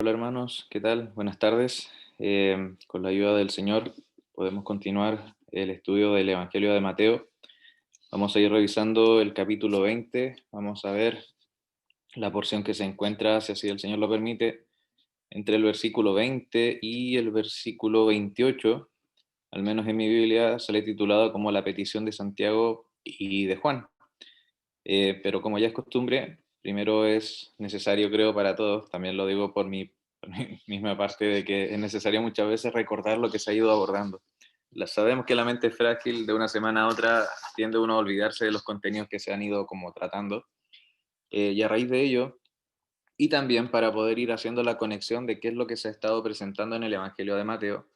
Hola hermanos, ¿qué tal? Buenas tardes. Con la ayuda del Señor podemos continuar el estudio del Evangelio de Mateo. Vamos a ir revisando el capítulo 20. Vamos a ver la porción que se encuentra, si así el Señor lo permite, entre el versículo 20 y el versículo 28. Al menos en mi Biblia sale titulado como la petición de Santiago y de Juan. Pero como ya es costumbre, primero es necesario, creo, para todos, también lo digo por mi misma parte, de que es necesario muchas veces recordar lo que se ha ido abordando. Sabemos que la mente es frágil, de una semana a otra tiende uno a olvidarse de los contenidos que se han ido como tratando, y a raíz de ello, y también para poder ir haciendo la conexión de qué es lo que se ha estado presentando en el Evangelio de Mateo,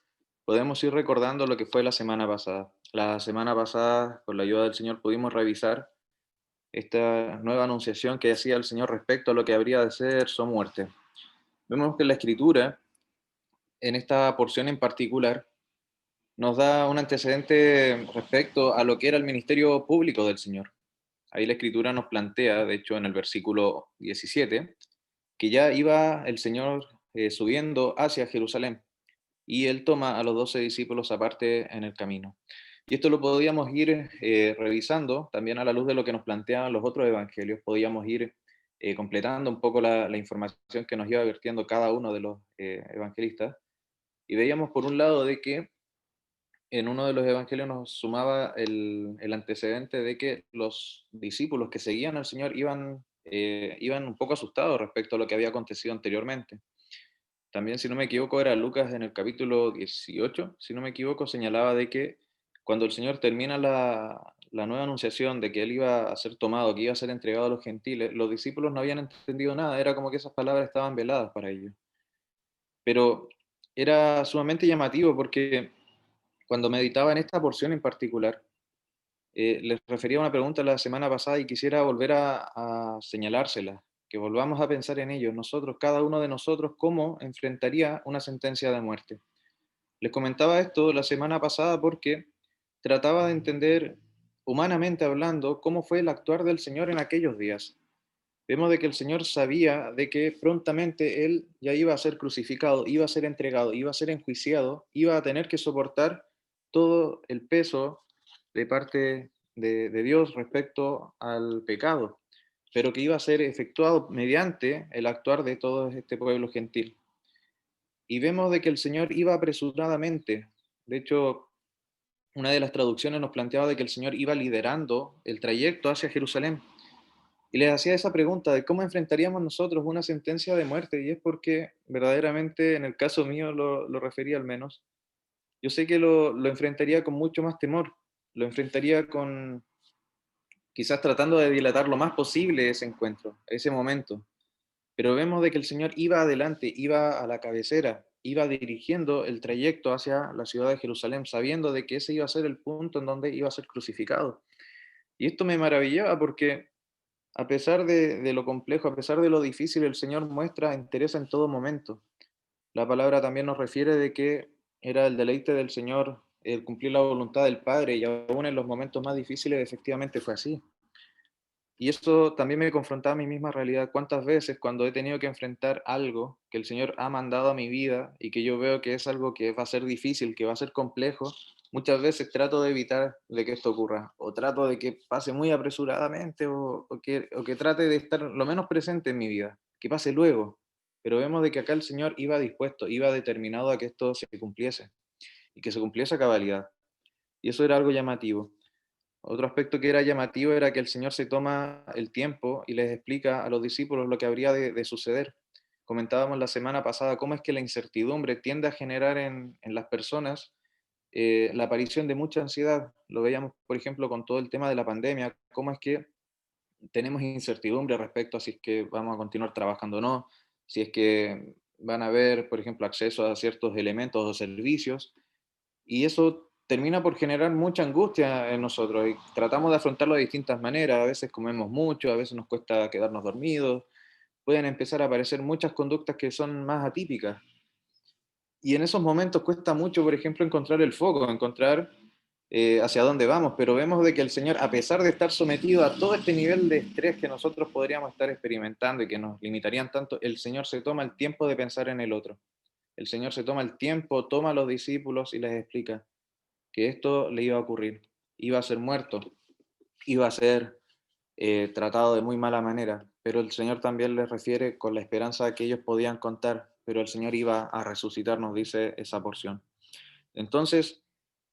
podemos ir recordando lo que fue la semana pasada. La semana pasada, con la ayuda del Señor, pudimos revisar esta nueva anunciación que hacía el Señor respecto a lo que habría de ser su muerte. Vemos que la Escritura, en esta porción en particular, nos da un antecedente respecto a lo que era el ministerio público del Señor. Ahí la Escritura nos plantea, de hecho en el versículo 17, que ya iba el Señor subiendo hacia Jerusalén y él toma a los 12 discípulos aparte en el camino. Y esto lo podíamos ir revisando también a la luz de lo que nos planteaban los otros evangelios, podíamos ir completando un poco la información que nos iba vertiendo cada uno de los evangelistas, y veíamos por un lado de que en uno de los evangelios nos sumaba el antecedente de que los discípulos que seguían al Señor iban un poco asustados respecto a lo que había acontecido anteriormente. También, si no me equivoco, era Lucas en el capítulo 18, si no me equivoco, señalaba de que cuando el Señor termina la nueva anunciación de que Él iba a ser tomado, que iba a ser entregado a los gentiles, los discípulos no habían entendido nada, era como que esas palabras estaban veladas para ellos. Pero era sumamente llamativo porque cuando meditaba en esta porción en particular, les refería a una pregunta la semana pasada y quisiera volver a señalársela, que volvamos a pensar en ello, nosotros, cada uno de nosotros, cómo enfrentaría una sentencia de muerte. Les comentaba esto la semana pasada porque trataba de entender, humanamente hablando, cómo fue el actuar del Señor en aquellos días. Vemos de que el Señor sabía de que prontamente Él ya iba a ser crucificado, iba a ser entregado, iba a ser enjuiciado, iba a tener que soportar todo el peso de parte de Dios respecto al pecado, pero que iba a ser efectuado mediante el actuar de todo este pueblo gentil. Y vemos de que el Señor iba apresuradamente. De hecho, una de las traducciones nos planteaba de que el Señor iba liderando el trayecto hacia Jerusalén. Y les hacía esa pregunta de cómo enfrentaríamos nosotros una sentencia de muerte. Y es porque verdaderamente, en el caso mío lo refería al menos, yo sé que lo enfrentaría con mucho más temor. Lo enfrentaría con, quizás tratando de dilatar lo más posible ese encuentro, ese momento. Pero vemos de que el Señor iba adelante, iba a la cabecera, iba dirigiendo el trayecto hacia la ciudad de Jerusalén, sabiendo de que ese iba a ser el punto en donde iba a ser crucificado. Y esto me maravillaba porque a pesar de lo complejo, a pesar de lo difícil, el Señor muestra interés en todo momento. La palabra también nos refiere de que era el deleite del Señor el cumplir la voluntad del Padre, y aún en los momentos más difíciles efectivamente fue así. Y eso también me confrontaba a mi misma realidad. ¿Cuántas veces cuando he tenido que enfrentar algo que el Señor ha mandado a mi vida y que yo veo que es algo que va a ser difícil, que va a ser complejo, muchas veces trato de evitar de que esto ocurra, o trato de que pase muy apresuradamente, o que trate de estar lo menos presente en mi vida, que pase luego? Pero vemos de que acá el Señor iba dispuesto, iba determinado a que esto se cumpliese, y que se cumpliese a cabalidad. Y eso era algo llamativo. Otro aspecto que era llamativo era que el Señor se toma el tiempo y les explica a los discípulos lo que habría de suceder. Comentábamos la semana pasada cómo es que la incertidumbre tiende a generar en las personas la aparición de mucha ansiedad. Lo veíamos, por ejemplo, con todo el tema de la pandemia, cómo es que tenemos incertidumbre respecto a si es que vamos a continuar trabajando o no, si es que van a haber, por ejemplo, acceso a ciertos elementos o servicios, y eso termina por generar mucha angustia en nosotros y tratamos de afrontarlo de distintas maneras. A veces comemos mucho, a veces nos cuesta quedarnos dormidos, pueden empezar a aparecer muchas conductas que son más atípicas. Y en esos momentos cuesta mucho, por ejemplo, encontrar el foco, encontrar hacia dónde vamos, pero vemos de que el Señor, a pesar de estar sometido a todo este nivel de estrés que nosotros podríamos estar experimentando y que nos limitarían tanto, el Señor se toma el tiempo de pensar en el otro. El Señor se toma el tiempo, toma a los discípulos y les explica que esto le iba a ocurrir. Iba a ser muerto, iba a ser tratado de muy mala manera, pero el Señor también les refiere con la esperanza que ellos podían contar, pero el Señor iba a resucitar, nos dice esa porción. Entonces,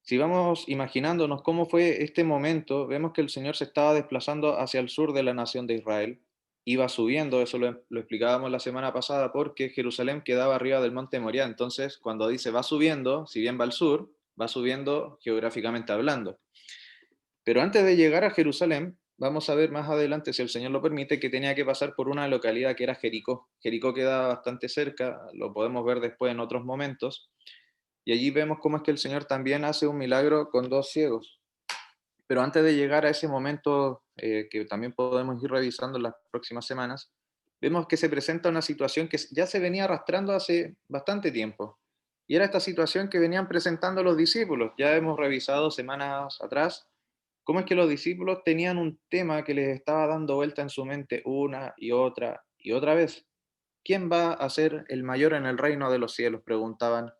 si vamos imaginándonos cómo fue este momento, vemos que el Señor se estaba desplazando hacia el sur de la nación de Israel, iba subiendo, eso lo explicábamos la semana pasada, porque Jerusalén quedaba arriba del monte Moriah, entonces cuando dice va subiendo, si bien va al sur, va subiendo geográficamente hablando. Pero antes de llegar a Jerusalén, vamos a ver más adelante, si el Señor lo permite, que tenía que pasar por una localidad que era Jericó. Jericó queda bastante cerca, lo podemos ver después en otros momentos, y allí vemos cómo es que el Señor también hace un milagro con dos ciegos. Pero antes de llegar a ese momento, que también podemos ir revisando en las próximas semanas, vemos que se presenta una situación que ya se venía arrastrando hace bastante tiempo. Y era esta situación que venían presentando los discípulos. Ya hemos revisado semanas atrás cómo es que los discípulos tenían un tema que les estaba dando vuelta en su mente una y otra vez. ¿Quién va a ser el mayor en el reino de los cielos? Preguntaban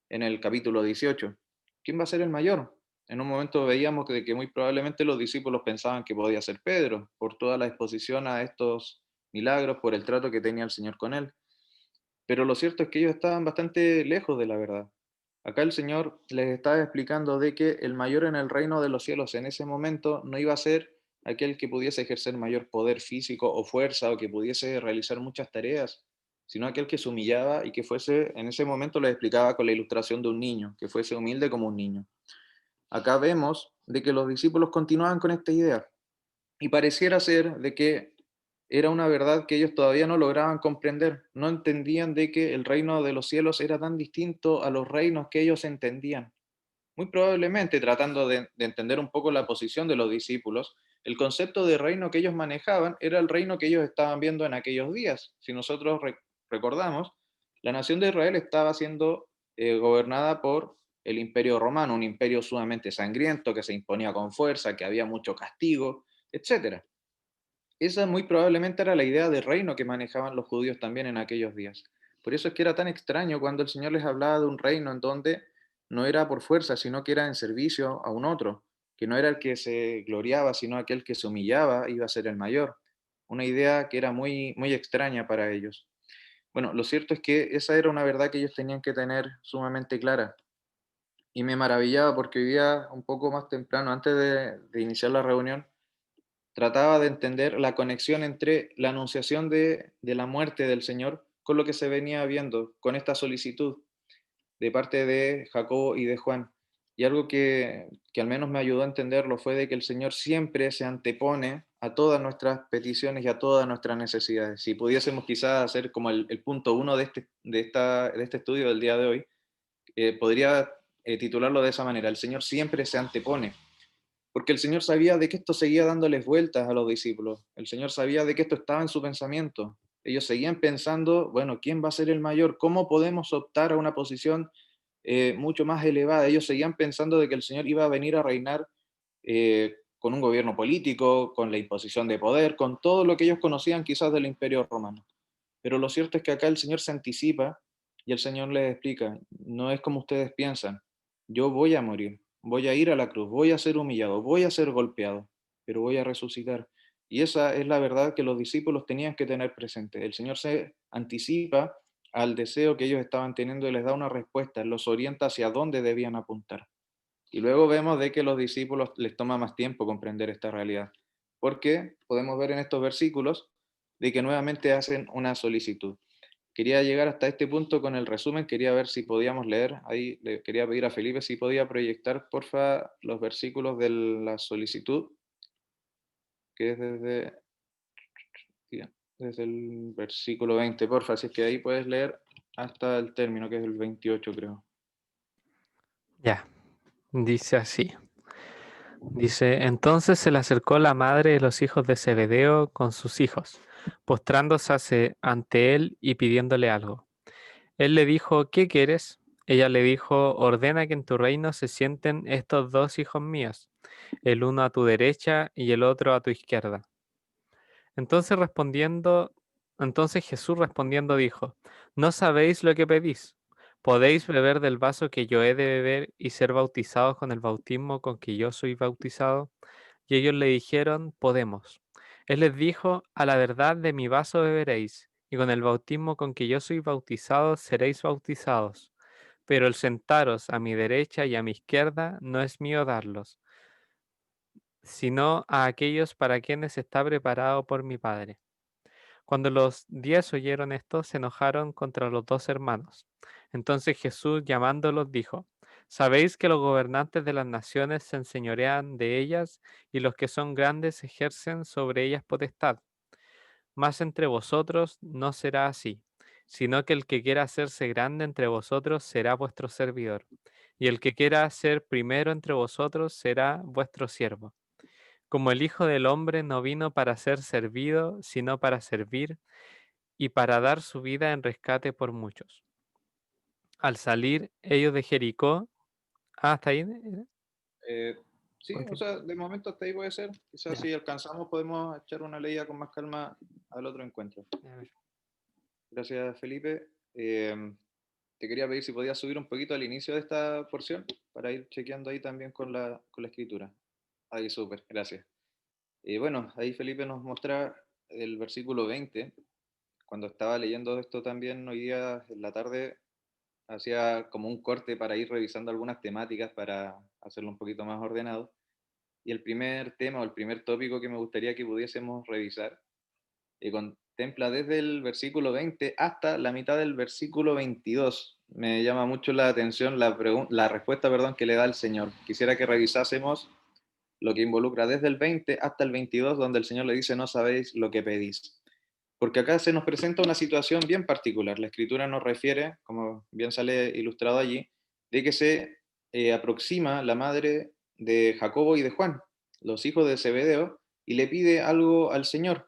en el capítulo 18. ¿Quién va a ser el mayor? En un momento veíamos que muy probablemente los discípulos pensaban que podía ser Pedro, por toda la exposición a estos milagros, por el trato que tenía el Señor con él. Pero lo cierto es que ellos estaban bastante lejos de la verdad. Acá el Señor les estaba explicando de que el mayor en el reino de los cielos en ese momento no iba a ser aquel que pudiese ejercer mayor poder físico o fuerza o que pudiese realizar muchas tareas, sino aquel que se humillaba y que fuese, en ese momento les explicaba con la ilustración de un niño, que fuese humilde como un niño. Acá vemos de que los discípulos continuaban con esta idea y pareciera ser de que era una verdad que ellos todavía no lograban comprender, no entendían de que el reino de los cielos era tan distinto a los reinos que ellos entendían. Muy probablemente, tratando de entender un poco la posición de los discípulos, el concepto de reino que ellos manejaban era el reino que ellos estaban viendo en aquellos días. Si nosotros recordamos, la nación de Israel estaba siendo gobernada por el imperio romano, un imperio sumamente sangriento que se imponía con fuerza, que había mucho castigo, etcétera. Esa muy probablemente era la idea de reino que manejaban los judíos también en aquellos días. Por eso es que era tan extraño cuando el Señor les hablaba de un reino en donde no era por fuerza, sino que era en servicio a un otro, que no era el que se gloriaba, sino aquel que se humillaba iba a ser el mayor. Una idea que era muy, muy extraña para ellos. Bueno, lo cierto es que esa era una verdad que ellos tenían que tener sumamente clara. Y me maravillaba porque hoy día, un poco más temprano, antes de iniciar la reunión, trataba de entender la conexión entre la anunciación de la muerte del Señor con lo que se venía viendo, con esta solicitud de parte de Jacobo y de Juan. Y algo que al menos me ayudó a entenderlo fue de que el Señor siempre se antepone a todas nuestras peticiones y a todas nuestras necesidades. Si pudiésemos quizás hacer como el punto uno de este estudio del día de hoy, podría titularlo de esa manera: el Señor siempre se antepone, porque el Señor sabía de que esto seguía dándoles vueltas a los discípulos. El Señor sabía de que esto estaba en su pensamiento. Ellos seguían pensando, bueno, ¿quién va a ser el mayor? ¿Cómo podemos optar a una posición mucho más elevada? Ellos seguían pensando de que el Señor iba a venir a reinar con un gobierno político, con la imposición de poder, con todo lo que ellos conocían quizás del Imperio Romano. Pero lo cierto es que acá el Señor se anticipa y el Señor les explica: no es como ustedes piensan, yo voy a morir, voy a ir a la cruz, voy a ser humillado, voy a ser golpeado, pero voy a resucitar. Y esa es la verdad que los discípulos tenían que tener presente. El Señor se anticipa al deseo que ellos estaban teniendo y les da una respuesta, los orienta hacia dónde debían apuntar. Y luego vemos de que a los discípulos les toma más tiempo comprender esta realidad, porque podemos ver en estos versículos de que nuevamente hacen una solicitud. Quería llegar hasta este punto con el resumen, quería ver si podíamos leer, ahí le quería pedir a Felipe si podía proyectar, porfa, los versículos de la solicitud, que es desde el versículo 20, porfa, si es que ahí puedes leer hasta el término, que es el 28, creo. Ya, dice así. Dice, entonces se le acercó la madre de los hijos de Zebedeo con sus hijos, postrándose ante él y pidiéndole algo. Él le dijo, ¿qué quieres? Ella le dijo, ordena que en tu reino se sienten estos dos hijos míos, el uno a tu derecha y el otro a tu izquierda. Entonces respondiendo, entonces Jesús respondiendo dijo, no sabéis lo que pedís. ¿Podéis beber del vaso que yo he de beber y ser bautizados con el bautismo con que yo soy bautizado? Y ellos le dijeron, podemos. Él les dijo, a la verdad de mi vaso beberéis, y con el bautismo con que yo soy bautizado seréis bautizados. Pero el sentaros a mi derecha y a mi izquierda no es mío darlos, sino a aquellos para quienes está preparado por mi Padre. Cuando los 10 oyeron esto, se enojaron contra los dos hermanos. Entonces Jesús, llamándolos, dijo, ¿sabéis que los gobernantes de las naciones se enseñorean de ellas y los que son grandes ejercen sobre ellas potestad? Mas entre vosotros no será así, sino que el que quiera hacerse grande entre vosotros será vuestro servidor, y el que quiera ser primero entre vosotros será vuestro siervo. Como el Hijo del Hombre no vino para ser servido, sino para servir y para dar su vida en rescate por muchos. Al salir ellos de Jericó, hasta ahí, Eh, sí, o continúa. sea, de momento hasta ahí puede ser. Quizás Ya, si alcanzamos podemos echar una leída con más calma al otro encuentro. a ver. Gracias, Felipe. Te quería pedir si podías subir un poquito al inicio de esta porción para ir chequeando ahí también con la escritura. Ahí, súper, gracias. Bueno, ahí Felipe nos muestra el versículo 20. Cuando estaba leyendo esto también hoy día en la tarde, hacía como un corte para ir revisando algunas temáticas para hacerlo un poquito más ordenado. Y el primer tema o el primer tópico que me gustaría que pudiésemos revisar contempla desde el versículo 20 hasta la mitad del versículo 22. Me llama mucho la atención la respuesta, perdón, que le da el Señor. Quisiera que revisásemos lo que involucra desde el 20 hasta el 22, donde el Señor le dice, no sabéis lo que pedís. Porque acá se nos presenta una situación bien particular. La Escritura nos refiere, como bien sale ilustrado allí, de que se aproxima la madre de Jacobo y de Juan, los hijos de Zebedeo, y le pide algo al Señor.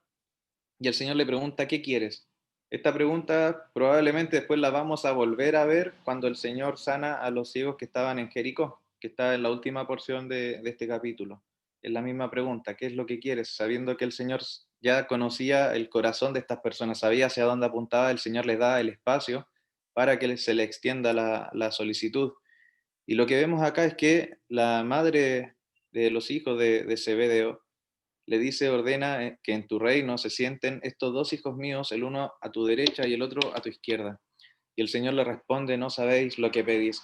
Y el Señor le pregunta, ¿qué quieres? Esta pregunta probablemente después la vamos a volver a ver cuando el Señor sana a los ciegos que estaban en Jericó, que está en la última porción de este capítulo. Es la misma pregunta, ¿qué es lo que quieres? Sabiendo que el Señor ya conocía el corazón de estas personas, sabía hacia dónde apuntaba, el Señor les da el espacio para que se le extienda la solicitud. Y lo que vemos acá es que la madre de los hijos de Zebedeo le dice, ordena que en tu reino se sienten estos dos hijos míos, el uno a tu derecha y el otro a tu izquierda. Y el Señor le responde, no sabéis lo que pedís.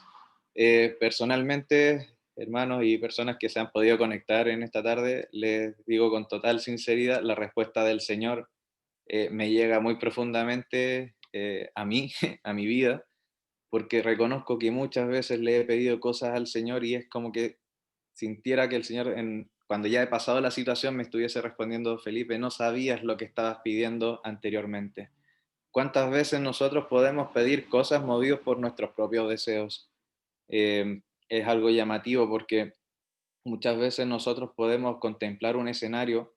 Personalmente, hermanos y personas que se han podido conectar en esta tarde, les digo con total sinceridad, la respuesta del Señor me llega muy profundamente a mí, a mi vida, porque reconozco que muchas veces le he pedido cosas al Señor y es como que sintiera que el Señor, cuando ya he pasado la situación, me estuviese respondiendo, Felipe, no sabías lo que estabas pidiendo anteriormente. ¿Cuántas veces nosotros podemos pedir cosas movidos por nuestros propios deseos? Es algo llamativo porque muchas veces nosotros podemos contemplar un escenario,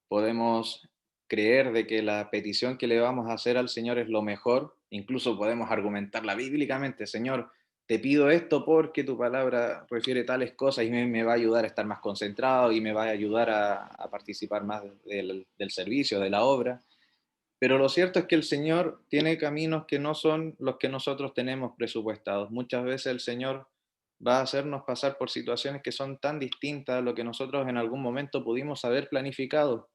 podemos creer de que la petición que le vamos a hacer al Señor es lo mejor, incluso podemos argumentarla bíblicamente, Señor, te pido esto porque tu palabra refiere tales cosas y me va a ayudar a estar más concentrado y me va a ayudar a participar más del servicio, de la obra. Pero lo cierto es que el Señor tiene caminos que no son los que nosotros tenemos presupuestados. Muchas veces el Señor va a hacernos pasar por situaciones que son tan distintas a lo que nosotros en algún momento pudimos haber planificado.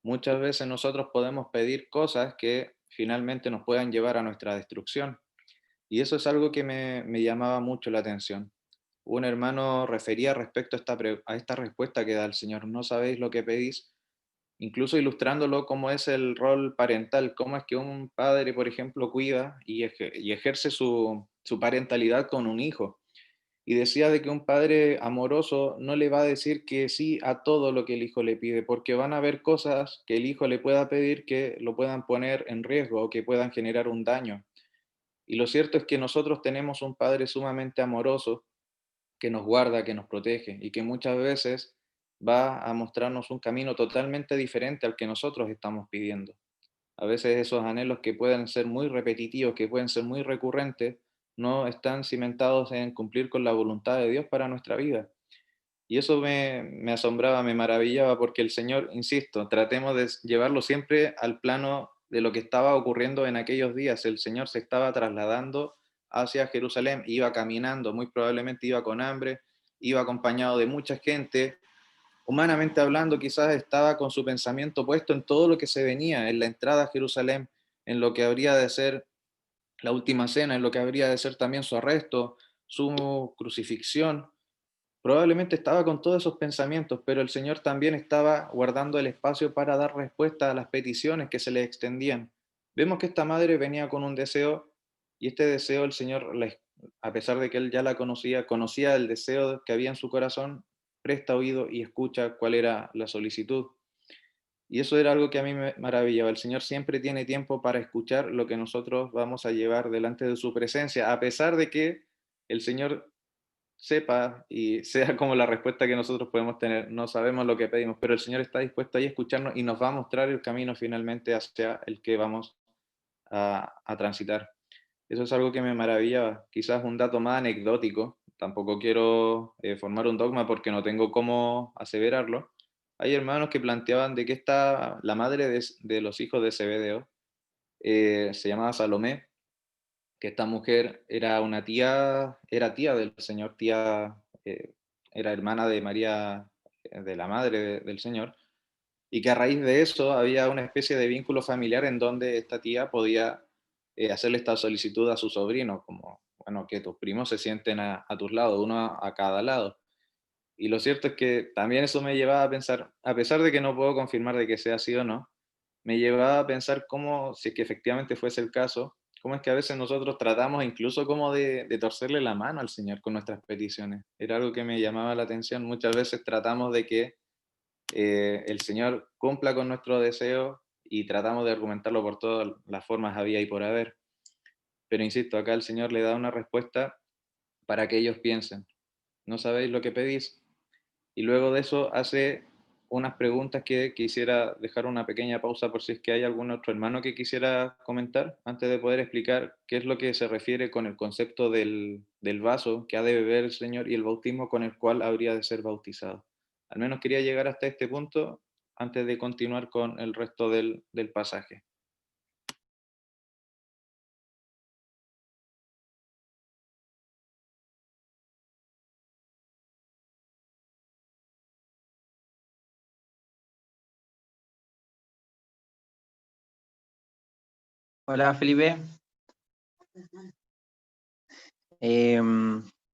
Muchas veces nosotros podemos pedir cosas que finalmente nos puedan llevar a nuestra destrucción. Y eso es algo que me llamaba mucho la atención. Un hermano refería respecto a esta respuesta que da el Señor, no sabéis lo que pedís, incluso ilustrándolo cómo es el rol parental, cómo es que un padre, por ejemplo, cuida y ejerce su parentalidad con un hijo. Y decía de que un padre amoroso no le va a decir que sí a todo lo que el hijo le pide, porque van a haber cosas que el hijo le pueda pedir que lo puedan poner en riesgo o que puedan generar un daño. Y lo cierto es que nosotros tenemos un padre sumamente amoroso que nos guarda, que nos protege y que muchas veces va a mostrarnos un camino totalmente diferente al que nosotros estamos pidiendo. A veces esos anhelos que pueden ser muy repetitivos, que pueden ser muy recurrentes, no están cimentados en cumplir con la voluntad de Dios para nuestra vida. Y eso me asombraba, me maravillaba, porque el Señor, insisto, tratemos de llevarlo siempre al plano de lo que estaba ocurriendo en aquellos días. El Señor se estaba trasladando hacia Jerusalén, iba caminando, muy probablemente iba con hambre, iba acompañado de mucha gente. Humanamente hablando, quizás estaba con su pensamiento puesto en todo lo que se venía, en la entrada a Jerusalén, en lo que habría de ser la última cena, en lo que habría de ser también su arresto, su crucifixión. Probablemente estaba con todos esos pensamientos, pero el Señor también estaba guardando el espacio para dar respuesta a las peticiones que se le extendían. Vemos que esta madre venía con un deseo y este deseo el Señor, a pesar de que él ya la conocía, conocía el deseo que había en su corazón, presta oído y escucha cuál era la solicitud. Y eso era algo que a mí me maravillaba. El Señor siempre tiene tiempo para escuchar lo que nosotros vamos a llevar delante de su presencia, a pesar de que el Señor sepa y sea como la respuesta que nosotros podemos tener. No sabemos lo que pedimos, pero el Señor está dispuesto ahí a escucharnos y nos va a mostrar el camino finalmente hacia el que vamos a transitar. Eso es algo que me maravillaba. Quizás un dato más anecdótico, tampoco quiero formar un dogma porque no tengo cómo aseverarlo. Hay hermanos que planteaban de que la madre de los hijos de Zebedeo se llamaba Salomé, que esta mujer era una tía, era tía del Señor, era hermana de María, de la madre del Señor, y que a raíz de eso había una especie de vínculo familiar en donde esta tía podía hacerle esta solicitud a su sobrino, como, bueno, que tus primos se sienten a tus lados, uno a cada lado. Y lo cierto es que también eso me llevaba a pensar, a pesar de que no puedo confirmar de que sea así o no, me llevaba a pensar cómo, si es que efectivamente fuese el caso, cómo es que a veces nosotros tratamos incluso como de torcerle la mano al Señor con nuestras peticiones. Era algo que me llamaba la atención. Muchas veces tratamos de que el Señor cumpla con nuestro deseo y tratamos de argumentarlo por todas las formas había y por haber. Pero insisto, acá el Señor le da una respuesta para que ellos piensen. ¿No sabéis lo que pedís? Y luego de eso hace unas preguntas que quisiera dejar una pequeña pausa por si es que hay algún otro hermano que quisiera comentar antes de poder explicar qué es lo que se refiere con el concepto del vaso que ha de beber el Señor y el bautismo con el cual habría de ser bautizado. Al menos quería llegar hasta este punto antes de continuar con el resto del pasaje. Hola Felipe.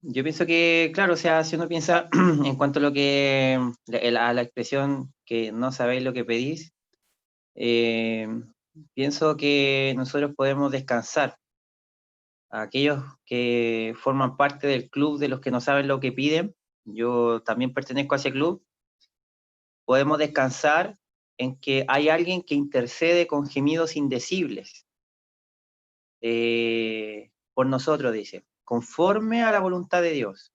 Yo pienso que, claro, o sea, si uno piensa en cuanto a lo que, a la expresión que no sabéis lo que pedís, pienso que nosotros podemos descansar. Aquellos que forman parte del club de los que no saben lo que piden, yo también pertenezco a ese club, podemos descansar en que hay alguien que intercede con gemidos indecibles por nosotros, dice, conforme a la voluntad de Dios,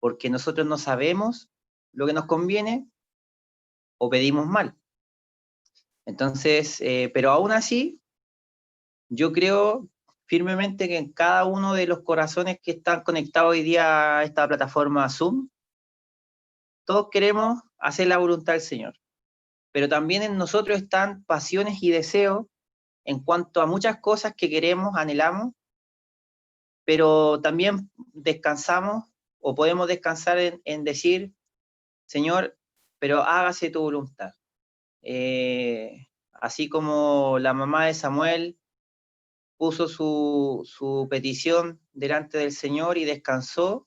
porque nosotros no sabemos lo que nos conviene o pedimos mal. Entonces, pero aún así, yo creo firmemente que en cada uno de los corazones que están conectados hoy día a esta plataforma Zoom, todos queremos hacer la voluntad del Señor, pero también en nosotros están pasiones y deseos en cuanto a muchas cosas que queremos, anhelamos, pero también descansamos o podemos descansar en decir, Señor, pero hágase tu voluntad. Así como la mamá de Samuel puso su petición delante del Señor y descansó,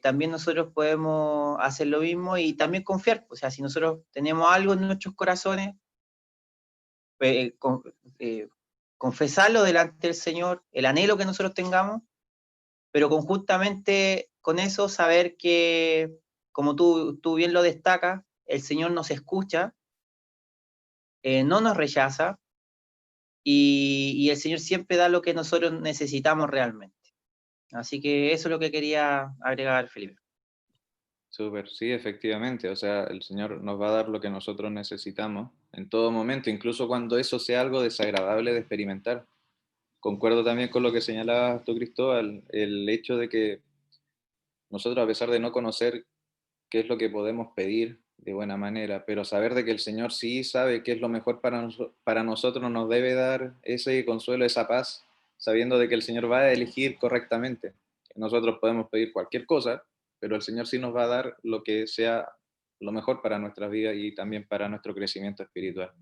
también nosotros podemos hacer lo mismo y también confiar. O sea, si nosotros tenemos algo en nuestros corazones, eh, con, eh, confesarlo delante del Señor, el anhelo que nosotros tengamos, pero conjuntamente con eso saber que, como tú bien lo destacas, el Señor nos escucha, no nos rechaza, y el Señor siempre da lo que nosotros necesitamos realmente. Así que eso es lo que quería agregar, Felipe. Súper, sí, efectivamente. O sea, el Señor nos va a dar lo que nosotros necesitamos en todo momento, incluso cuando eso sea algo desagradable de experimentar. concuerdo también con lo que señalabas tú, Cristóbal, el hecho de que nosotros, a pesar de no conocer qué es lo que podemos pedir de buena manera, pero saber de que el Señor sí sabe qué es lo mejor para nosotros, nos debe dar ese consuelo, esa paz, sabiendo de que el Señor va a elegir correctamente. Nosotros podemos pedir cualquier cosa, pero el Señor sí nos va a dar lo que sea lo mejor para nuestra vida y también para nuestro crecimiento espiritual.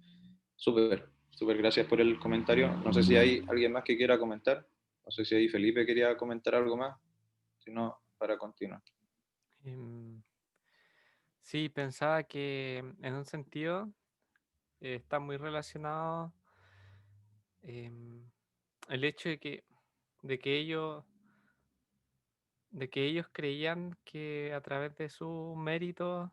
Súper, súper gracias por el comentario. No sé si hay alguien más que quiera comentar. No sé si ahí Felipe quería comentar algo más. Si no, para continuar. Em, sí, pensaba que en un sentido está muy relacionado em, el hecho de que ellos, de que ellos creían que a través de su mérito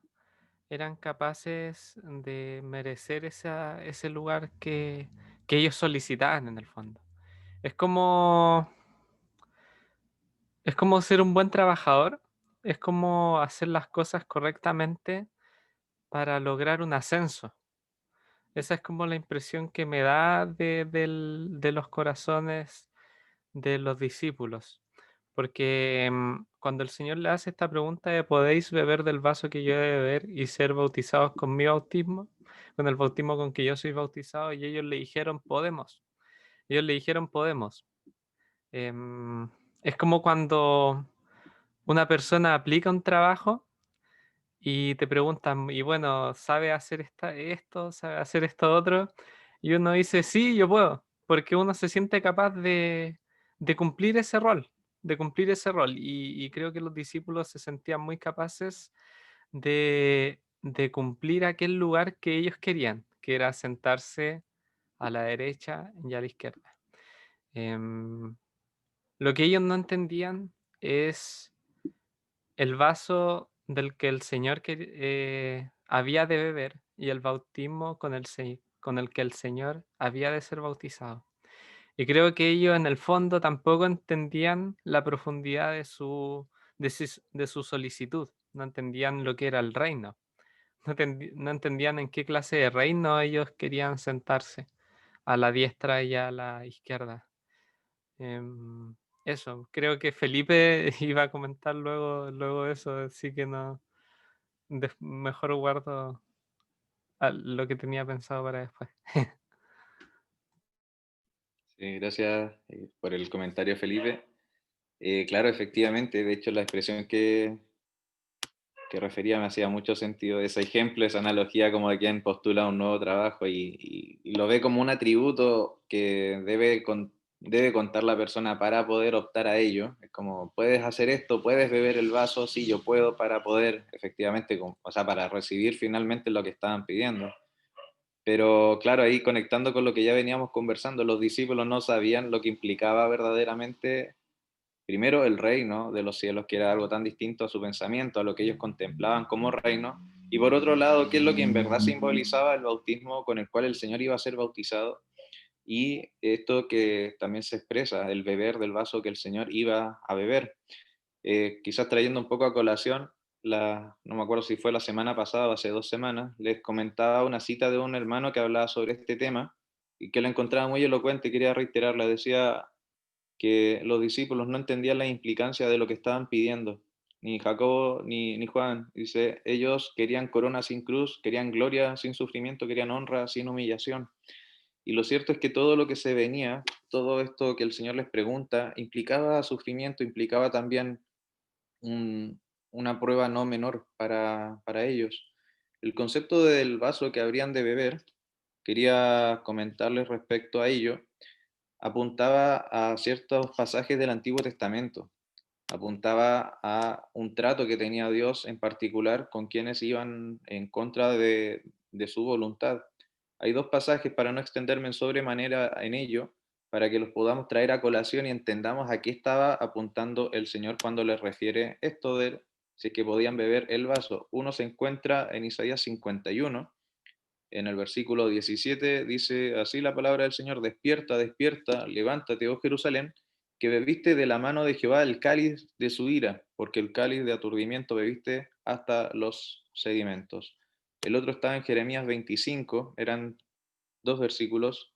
eran capaces de merecer ese lugar que ellos solicitaban en el fondo. Es como, es como ser un buen trabajador, es como hacer las cosas correctamente para lograr un ascenso. Esa es como la impresión que me da de los corazones de los discípulos. Porque cuando el Señor le hace esta pregunta de ¿podéis beber del vaso que yo he de beber y ser bautizados con mi bautismo? Con el bautismo con que yo soy bautizado, y ellos le dijeron, podemos. Ellos le dijeron, podemos. Em, es como cuando una persona aplica un trabajo y te preguntan, y bueno, ¿sabe hacer esto? ¿Sabe hacer esto otro? Y uno dice, sí, yo puedo, porque uno se siente capaz de cumplir ese rol, de cumplir ese rol. Y creo que los discípulos se sentían muy capaces de cumplir aquel lugar que ellos querían, que era sentarse a la derecha y a la izquierda. Em, lo que ellos no entendían es el vaso del que el Señor había de beber y el bautismo con el que el Señor había de ser bautizado. Y creo que ellos en el fondo tampoco entendían la profundidad de su solicitud, no entendían lo que era el reino, no entendían en qué clase de reino ellos querían sentarse, a la diestra y a la izquierda. Eso, creo que Felipe iba a comentar luego eso, así que no, mejor guardo lo que tenía pensado para después. Sí, gracias por el comentario, Felipe. Claro, efectivamente, de hecho la expresión que refería me hacía mucho sentido, ese ejemplo, esa analogía como de quien postula un nuevo trabajo y lo ve como un atributo que debe contar la persona para poder optar a ello. Es como, puedes hacer esto, puedes beber el vaso, sí, yo puedo, para poder efectivamente, o sea, para recibir finalmente lo que estaban pidiendo. Pero claro, ahí conectando con lo que ya veníamos conversando, los discípulos no sabían lo que implicaba verdaderamente, primero, el reino de los cielos, que era algo tan distinto a su pensamiento, a lo que ellos contemplaban como reino, y por otro lado, qué es lo que en verdad simbolizaba el bautismo con el cual el Señor iba a ser bautizado, y esto que también se expresa, el beber del vaso que el Señor iba a beber. Quizás trayendo un poco a colación, no me acuerdo si fue la semana pasada o hace 2 semanas, les comentaba una cita de un hermano que hablaba sobre este tema y que la encontraba muy elocuente y quería reiterarla. Decía que los discípulos no entendían la implicancia de lo que estaban pidiendo, ni Jacobo ni Juan. Dice, ellos querían corona sin cruz, querían gloria sin sufrimiento, querían honra sin humillación. Y lo cierto es que todo lo que se venía, todo esto que el Señor les pregunta, implicaba sufrimiento, implicaba también una prueba no menor para ellos. El concepto del vaso que habrían de beber, quería comentarles respecto a ello, apuntaba a ciertos pasajes del Antiguo Testamento, apuntaba a un trato que tenía Dios en particular con quienes iban en contra de su voluntad. Hay dos pasajes, para no extenderme en sobremanera en ello, para que los podamos traer a colación y entendamos a qué estaba apuntando el Señor cuando les refiere esto de si es que podían beber el vaso. Uno se encuentra en Isaías 51, en el versículo 17, dice así la palabra del Señor: despierta, despierta, levántate, oh Jerusalén, que bebiste de la mano de Jehová el cáliz de su ira, porque el cáliz de aturdimiento bebiste hasta los sedimentos. El otro está en Jeremías 25, eran dos versículos,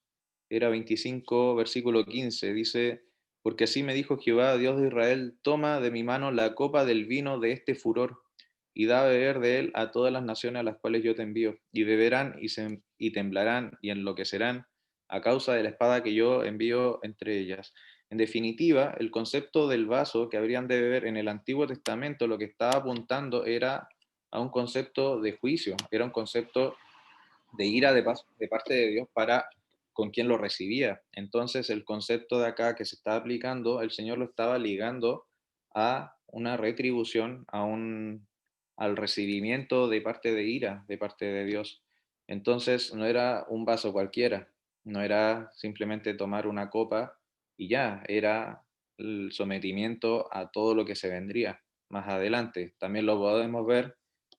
era 25, versículo 15, dice, porque así me dijo Jehová, Dios de Israel, toma de mi mano la copa del vino de este furor, y da a beber de él a todas las naciones a las cuales yo te envío, y beberán y temblarán y enloquecerán a causa de la espada que yo envío entre ellas. En definitiva, el concepto del vaso que habrían de beber en el Antiguo Testamento lo que estaba apuntando era a un concepto de juicio, era un concepto de ira de parte de Dios para con quien lo recibía. Entonces el concepto de acá que se está aplicando, el Señor lo estaba ligando a una retribución, al recibimiento de parte de ira, de parte de Dios. Entonces no era un vaso cualquiera, no era simplemente tomar una copa y ya, era el sometimiento a todo lo que se vendría más adelante. También lo podemos ver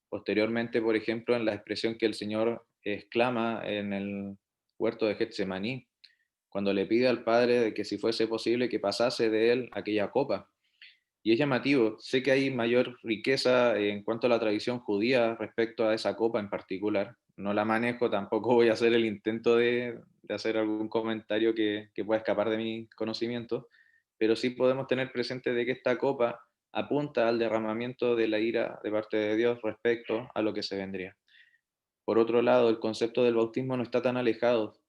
posteriormente, por ejemplo, en la expresión que el Señor exclama en el huerto de Getsemaní, cuando le pide al Padre de que si fuese posible que pasase de él aquella copa. Y es llamativo, sé que hay mayor riqueza en cuanto a la tradición judía respecto a esa copa en particular. No la manejo, tampoco voy a hacer el intento de hacer algún comentario que pueda escapar de mi conocimiento, pero sí podemos tener presente de que esta copa apunta al derramamiento de la ira de parte de Dios respecto a lo que se vendría. Por otro lado, el concepto del bautismo no está tan alejado.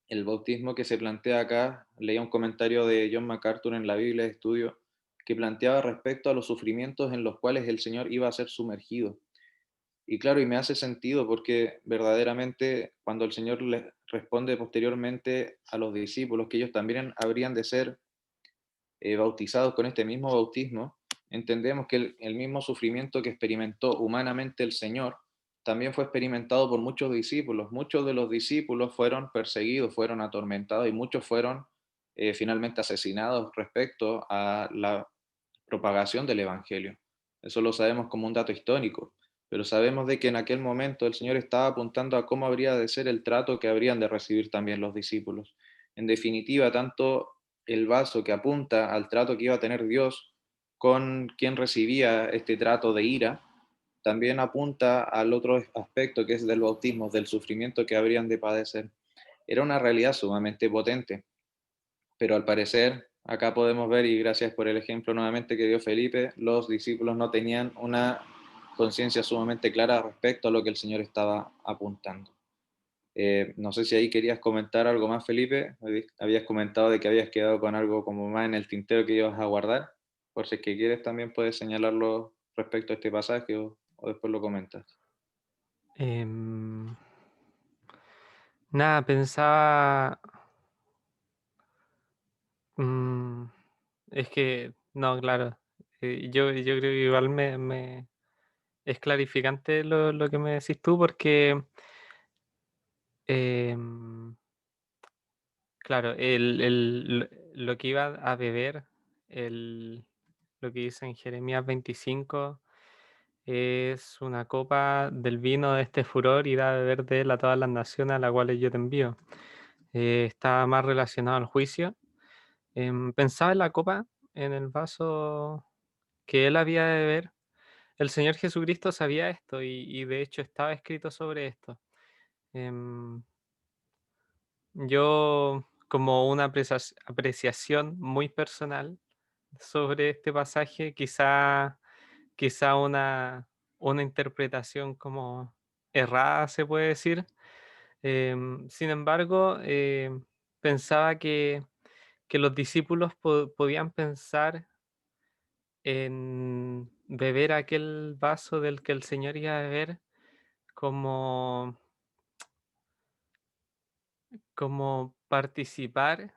El bautismo que se plantea acá, leía un comentario de John MacArthur en la Biblia de Estudio, que planteaba respecto a los sufrimientos en los cuales el Señor iba a ser sumergido. Y claro, y me hace sentido porque verdaderamente cuando el Señor le responde posteriormente a los discípulos que ellos también habrían de ser bautizados con este mismo bautismo, entendemos que el mismo sufrimiento que experimentó humanamente el Señor también fue experimentado por muchos discípulos. Muchos de los discípulos fueron perseguidos, fueron atormentados y muchos fueron finalmente asesinados respecto a la propagación del Evangelio. Eso lo sabemos como un dato histórico, pero sabemos de que en aquel momento el Señor estaba apuntando a cómo habría de ser el trato que habrían de recibir también los discípulos. En definitiva, tanto el vaso que apunta al trato que iba a tener Dios con quien recibía este trato de ira, también apunta al otro aspecto que es del bautismo, del sufrimiento que habrían de padecer. Era una realidad sumamente potente, pero al parecer, acá podemos ver, y gracias por el ejemplo nuevamente que dio Felipe, los discípulos no tenían una conciencia sumamente clara respecto a lo que el Señor estaba apuntando. No sé si ahí querías comentar algo más, Felipe. Habías comentado de que habías quedado con algo como más en el tintero que ibas a guardar. Por si es que quieres, también puedes señalarlo respecto a este pasaje o después lo comentas. Em, Nada, pensaba. mm, es que, no, claro. Yo creo que igual es clarificante lo que me decís tú, porque, em, claro, lo que iba a beber, lo que dice en Jeremías 25, es una copa del vino de este furor y da a beber de él a todas las naciones a las cuales yo te envío. Está más relacionado al juicio. Pensaba en la copa, en el vaso que él había de beber. El Señor Jesucristo sabía esto y de hecho estaba escrito sobre esto. Em, yo, como una apreciación muy personal sobre este pasaje, quizá una interpretación como errada, se puede decir. Sin embargo, pensaba que los discípulos podían pensar en beber aquel vaso del que el Señor iba a beber como, como participar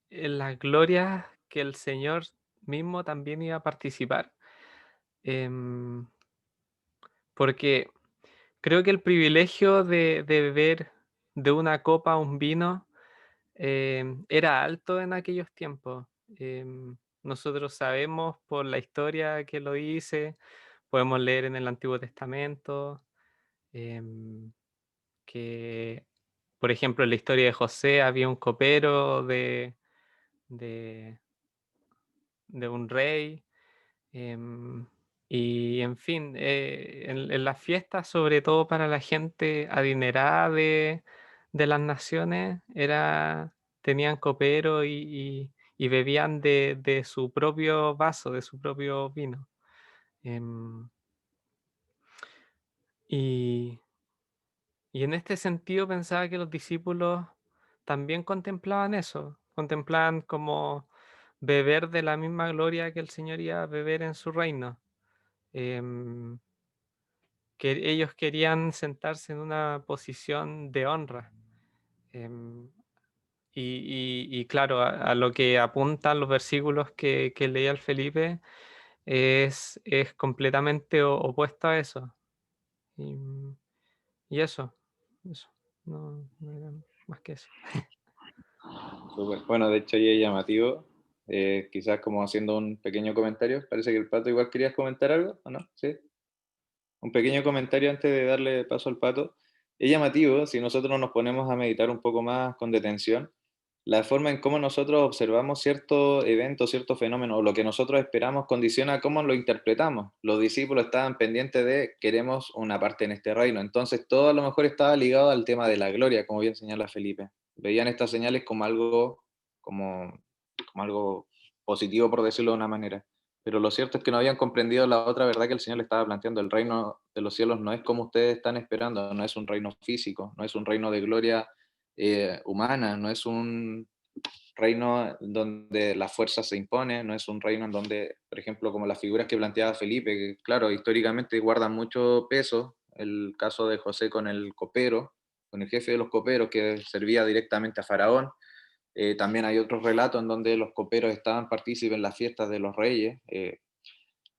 en las glorias que el Señor mismo también iba a participar. Em, Porque creo que el privilegio de beber de una copa un vino era alto en aquellos tiempos. Nosotros sabemos por la historia que lo dice, podemos leer en el Antiguo Testamento, em, que, por ejemplo, en la historia de José había un copero de, de un rey. Em, y en fin, en las fiestas, sobre todo para la gente adinerada de las naciones, tenían copero y bebían de su propio vaso, de su propio vino. Y, y en este sentido pensaba que los discípulos también contemplaban eso, contemplaban como beber de la misma gloria que el Señor iba a beber en su reino. em, que ellos querían sentarse en una posición de honra. em, y claro, a lo que apuntan los versículos que leía el Felipe es completamente opuesto a eso. Y, y eso. No era más que eso. Súper. Bueno, de hecho, ahí es llamativo. Quizás como haciendo un pequeño comentario. Parece que el Pato igual querías comentar algo, ¿o no? Sí. Un pequeño comentario antes de darle paso al Pato. Es llamativo, si nosotros nos ponemos a meditar un poco más con detención, la forma en cómo nosotros observamos cierto evento, cierto fenómeno, o lo que nosotros esperamos, condiciona cómo lo interpretamos. Los discípulos estaban pendientes de queremos una parte en este reino, entonces todo a lo mejor estaba ligado al tema de la gloria, como bien señala Felipe. Veían estas señales como, como algo positivo, por decirlo de una manera. Pero lo cierto es que no habían comprendido la otra verdad que el Señor le estaba planteando. El reino de los cielos no es como ustedes están esperando, no es un reino físico, no es un reino de gloria humana, no es un reino donde la fuerza se impone, no es un reino en donde, por ejemplo, como las figuras que planteaba Felipe, que claro, históricamente guardan mucho peso, el caso de José con el copero, con el jefe de los coperos que servía directamente a Faraón. También hay otros relatos en donde los coperos estaban partícipes en las fiestas de los reyes,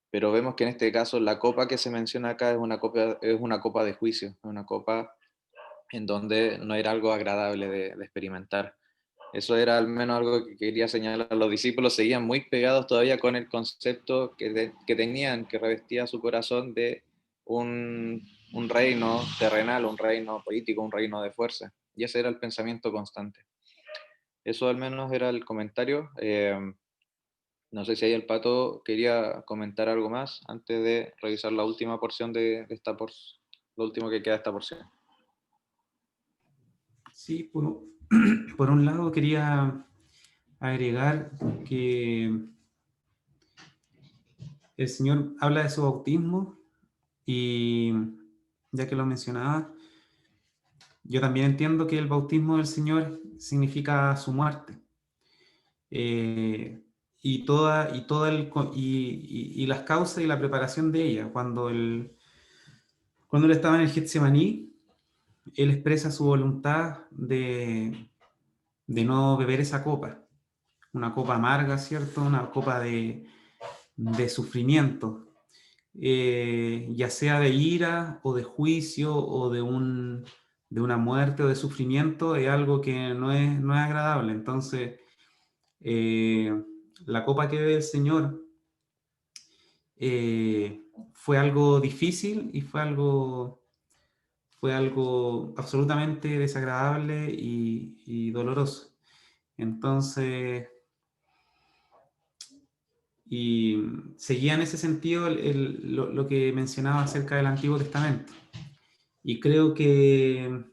pero vemos que en este caso la copa que se menciona acá es una copa de juicio, es una copa en donde no era algo agradable de experimentar. Eso era al menos algo que quería señalar. Los discípulos seguían muy pegados todavía con el concepto que tenían, que revestía su corazón de un reino terrenal, un reino político, un reino de fuerza. Y ese era el pensamiento constante. Eso al menos era el comentario. No sé si ahí el Pato quería comentar algo más antes de revisar la última porción de esta porción, lo último que queda de esta porción. Sí, por un lado quería agregar que el Señor habla de su bautismo y ya que lo mencionaba, yo también entiendo que el bautismo del Señor significa su muerte. Y las causas y la preparación de ella. Cuando él estaba en el Getsemaní, él expresa su voluntad de no beber esa copa, una copa amarga, ¿cierto? Una copa de sufrimiento, ya sea de ira o de juicio o de una muerte o de sufrimiento, es algo que no es agradable. Entonces, la copa que bebe el Señor fue algo difícil y fue algo absolutamente desagradable y doloroso. Entonces, y seguía en ese sentido lo que mencionaba acerca del Antiguo Testamento. Y creo que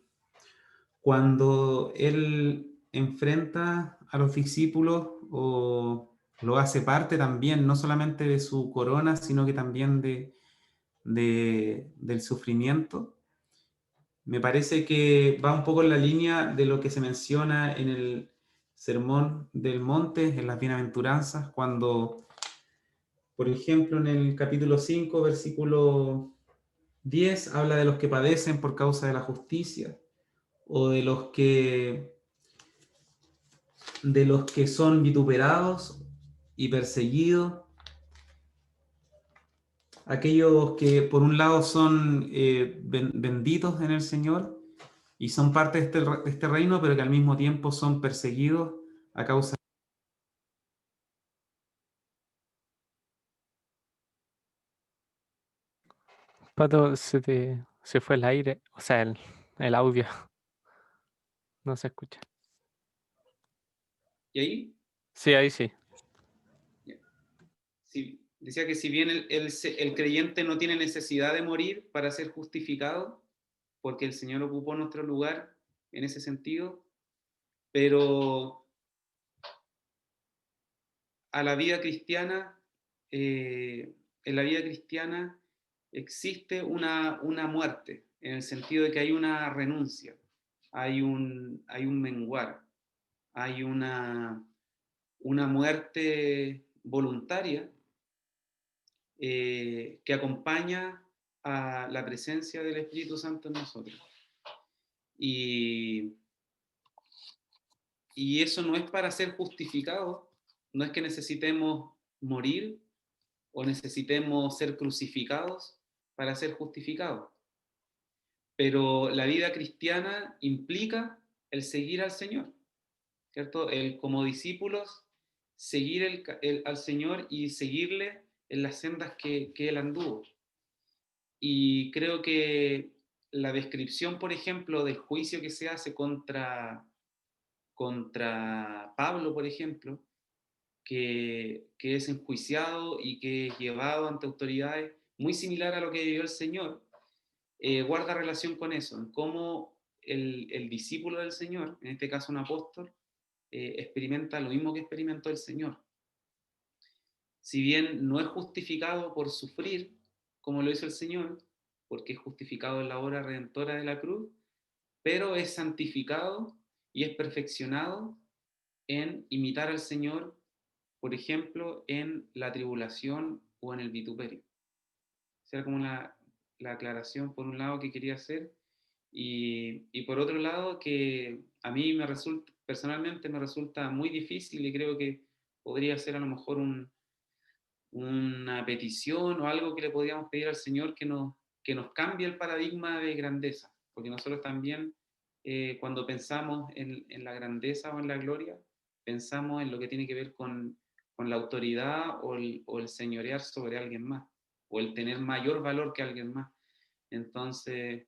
cuando él enfrenta a los discípulos o lo hace parte también, no solamente de su corona, sino que también del sufrimiento, me parece que va un poco en la línea de lo que se menciona en el Sermón del Monte, en las Bienaventuranzas, cuando, por ejemplo, en el capítulo 5, versículo 10, habla de los que padecen por causa de la justicia, o de los que son vituperados y perseguidos, aquellos que por un lado son benditos en el Señor y son parte de este reino, pero que al mismo tiempo son perseguidos a causa. Pato, se fue el aire, o sea, el audio. No se escucha. ¿Y ahí? Sí, ahí sí. Sí, decía que si bien el creyente no tiene necesidad de morir para ser justificado, porque el Señor ocupó nuestro lugar en ese sentido, pero a la vida cristiana, en la vida cristiana existe una muerte, en el sentido de que hay una renuncia, hay un menguar, hay una muerte voluntaria que acompaña a la presencia del Espíritu Santo en nosotros. Y eso no es para ser justificado, no es que necesitemos morir o necesitemos ser crucificados para ser justificados. Pero la vida cristiana implica el seguir al Señor, ¿cierto? El, como discípulos, seguir al Señor y seguirle en las sendas que Él anduvo. Y creo que la descripción, por ejemplo, del juicio que se hace contra Pablo, por ejemplo, que es enjuiciado y que es llevado ante autoridades, muy similar a lo que vivió el Señor, guarda relación con eso, en cómo el discípulo del Señor, en este caso un apóstol, experimenta lo mismo que experimentó el Señor. Si bien no es justificado por sufrir, como lo hizo el Señor, porque es justificado en la obra redentora de la cruz, pero es santificado y es perfeccionado en imitar al Señor, por ejemplo, en la tribulación o en el vituperio. Esa era como la aclaración, por un lado, que quería hacer, y por otro lado, que a mí personalmente me resulta muy difícil, y creo que podría ser a lo mejor una petición o algo que le podríamos pedir al Señor, que nos cambie el paradigma de grandeza, porque nosotros también, cuando pensamos en la grandeza o en la gloria, pensamos en lo que tiene que ver con la autoridad o el señorear sobre alguien más, o el tener mayor valor que alguien más. Entonces,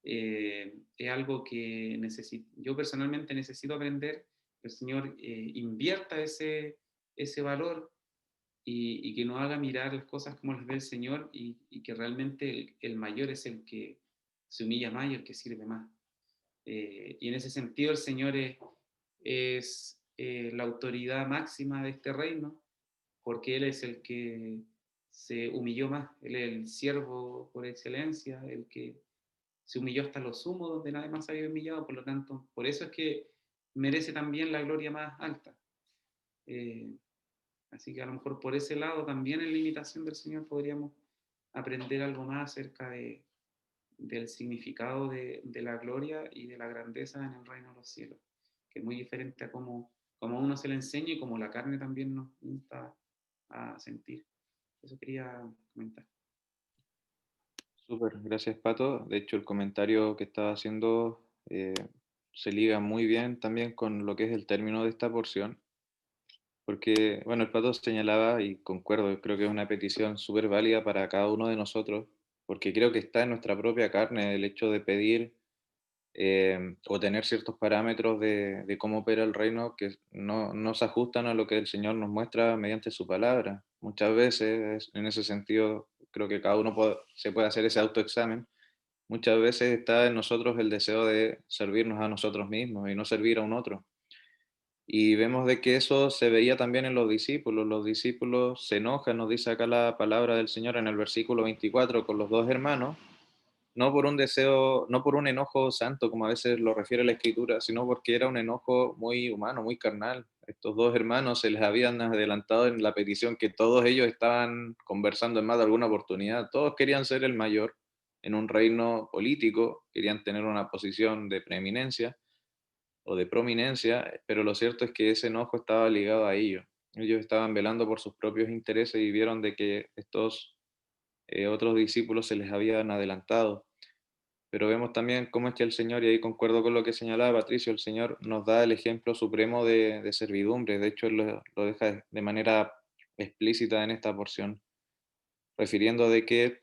es algo que yo personalmente necesito aprender, que el Señor invierta ese valor, y que nos haga mirar las cosas como las ve el Señor, y que realmente el mayor es el que se humilla más y el que sirve más. Y en ese sentido el Señor es la autoridad máxima de este reino, porque Él es el que se humilló más, Él es el siervo por excelencia, el que se humilló hasta lo sumo, donde nadie más había humillado, por lo tanto, por eso es que merece también la gloria más alta. Así que a lo mejor por ese lado también en la imitación del Señor podríamos aprender algo más acerca del significado de la gloria y de la grandeza en el reino de los cielos, que es muy diferente a cómo uno se le enseña y como la carne también nos insta a sentir. Eso quería comentar. Súper, gracias Pato. De hecho, el comentario que estaba haciendo se liga muy bien también con lo que es el término de esta porción, porque, bueno, el Pato señalaba, y concuerdo, creo que es una petición súper válida para cada uno de nosotros, porque creo que está en nuestra propia carne el hecho de pedir o tener ciertos parámetros de cómo opera el reino que no se ajustan a lo que el Señor nos muestra mediante su palabra. Muchas veces, en ese sentido, creo que cada uno se puede hacer ese autoexamen. Muchas veces está en nosotros el deseo de servirnos a nosotros mismos y no servir a un otro. Y vemos de que eso se veía también en los discípulos. Los discípulos se enojan, nos dice acá la palabra del Señor en el versículo 24, con los dos hermanos, no por un deseo, no por un enojo santo, como a veces lo refiere la Escritura, sino porque era un enojo muy humano, muy carnal. Estos dos hermanos se les habían adelantado en la petición que todos ellos estaban conversando en más de alguna oportunidad. Todos querían ser el mayor en un reino político, querían tener una posición de preeminencia o de prominencia, pero lo cierto es que ese enojo estaba ligado a ellos. Ellos estaban velando por sus propios intereses y vieron de que estos otros discípulos se les habían adelantado. Pero vemos también cómo es que el Señor, y ahí concuerdo con lo que señalaba Patricio, el Señor nos da el ejemplo supremo de servidumbre. De hecho, Él lo deja de manera explícita en esta porción, refiriendo de que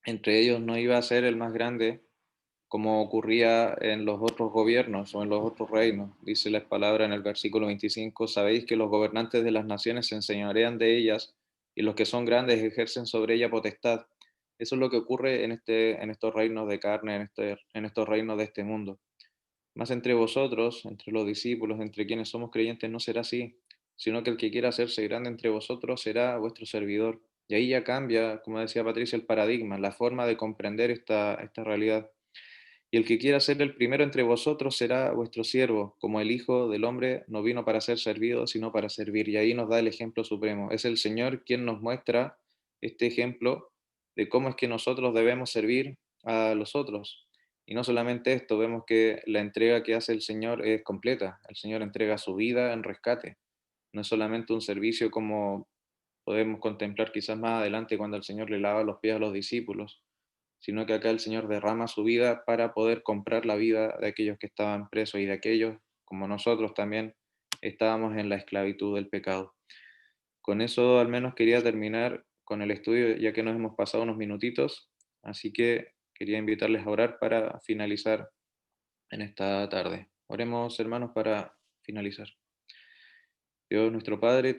entre ellos no iba a ser el más grande, como ocurría en los otros gobiernos o en los otros reinos. Dice la palabra en el versículo 25, sabéis que los gobernantes de las naciones se enseñorean de ellas y los que son grandes ejercen sobre ella potestad. Eso es lo que ocurre en estos reinos de carne, en estos reinos de este mundo. Más entre vosotros, entre los discípulos, entre quienes somos creyentes, no será así. sino que el que quiera hacerse grande entre vosotros será vuestro servidor. Y ahí ya cambia, como decía Patricia, el paradigma, la forma de comprender esta realidad. Y el que quiera ser el primero entre vosotros será vuestro siervo, como el Hijo del Hombre no vino para ser servido, sino para servir. Y ahí nos da el ejemplo supremo. Es el Señor quien nos muestra este ejemplo de cómo es que nosotros debemos servir a los otros. Y no solamente esto, vemos que la entrega que hace el Señor es completa. El Señor entrega su vida en rescate. No es solamente un servicio como podemos contemplar quizás más adelante cuando el Señor le lava los pies a los discípulos, sino que acá el Señor derrama su vida para poder comprar la vida de aquellos que estaban presos y de aquellos, como nosotros también, estábamos en la esclavitud del pecado. Con eso al menos quería terminar con el estudio, ya que nos hemos pasado unos minutitos, así que quería invitarles a orar para finalizar en esta tarde. Oremos, hermanos, para finalizar. Dios nuestro Padre,